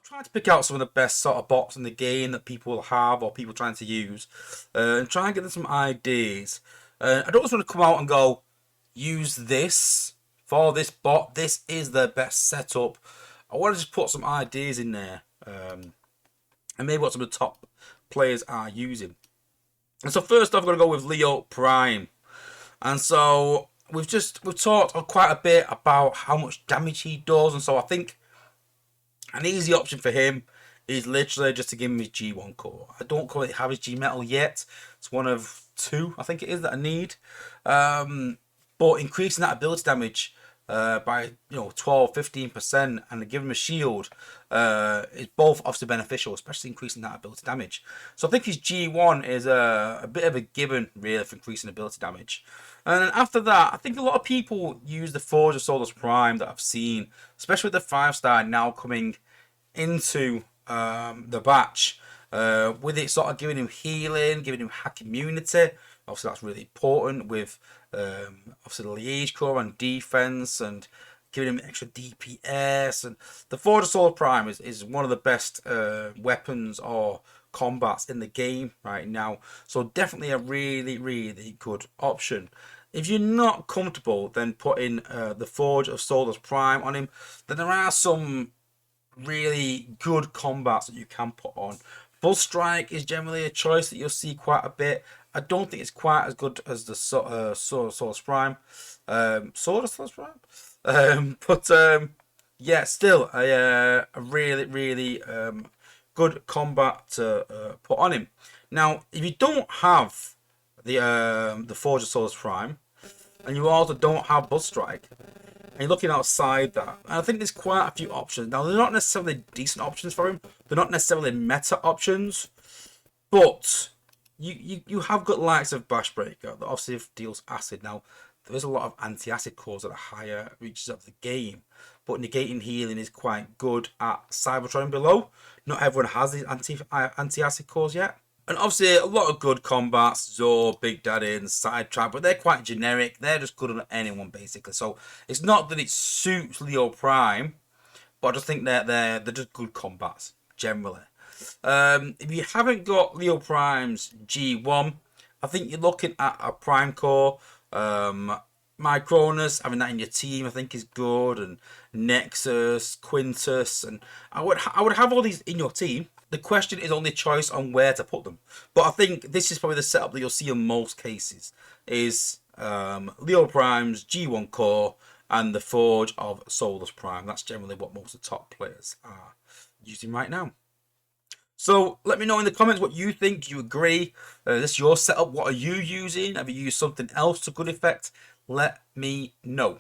trying to pick out some of the best sort of bots in the game that people have or people trying to use, and try and get them some ideas. I don't just want to come out and go, use this for this bot. This is the best setup. I want to just put some ideas in there, and maybe what some of the top players are using. And so first off, I'm going to go with Leo Prime. And so we've talked quite a bit about how much damage he does, and so I think an easy option for him is literally just to give him his G1 core. I don't currently have his G metal yet. It's one of two, I think it is, that I need. But increasing that ability damage by 12-15% and give him a shield is both obviously beneficial, especially increasing that ability damage. So I think his G1 is a bit of a given really for increasing ability damage. And then after that, I think a lot of people use the Forge of Solus Prime that I've seen, especially with the 5-star now coming into the batch, with it sort of giving him healing, giving him hack immunity. Obviously that's really important with obviously the Liege core and defense and giving him extra DPS. And the Forge of Solus Prime is one of the best weapons or combats in the game right now, so definitely a really good option. If you're not comfortable then putting the Forge of Solus Prime on him, then there are some really good combats that you can put on. Bull Strike is generally a choice that you'll see quite a bit. I don't think it's quite as good as the Sword of Solus Prime. Sword of Solus Prime? Yeah, still a really good combat to put on him. Now, if you don't have the Forge of Solus Prime, and you also don't have Bull Strike, and you're looking outside that, and I think there's quite a few options. Now, they're not necessarily decent options for him. They're not necessarily meta options, but you have got likes of Bash Breaker that obviously deals acid. Now, there is a lot of anti-acid cores at the higher reaches of the game, but negating healing is quite good at Cybertron below. Not everyone has these anti-acid cores yet. And obviously a lot of good combats, Zor, Big Daddy and Sidetrack, but they're quite generic. They're just good on anyone basically. So it's not that it suits Leo Prime, but I just think they're just good combats generally. If you haven't got Leo Prime's G1, I think you're looking at a Prime Core. Micronus, having that in your team I think is good, and Nexus, Quintus, and I would have all these in your team. The question is only choice on where to put them. But I think this is probably the setup that you'll see in most cases, is Leo Prime's G1 core and the Forge of Solus Prime. That's generally what most of the top players are using right now. So let me know in the comments what you think. Do you agree? Is this your setup? What are you using? Have you used something else to good effect? Let me know.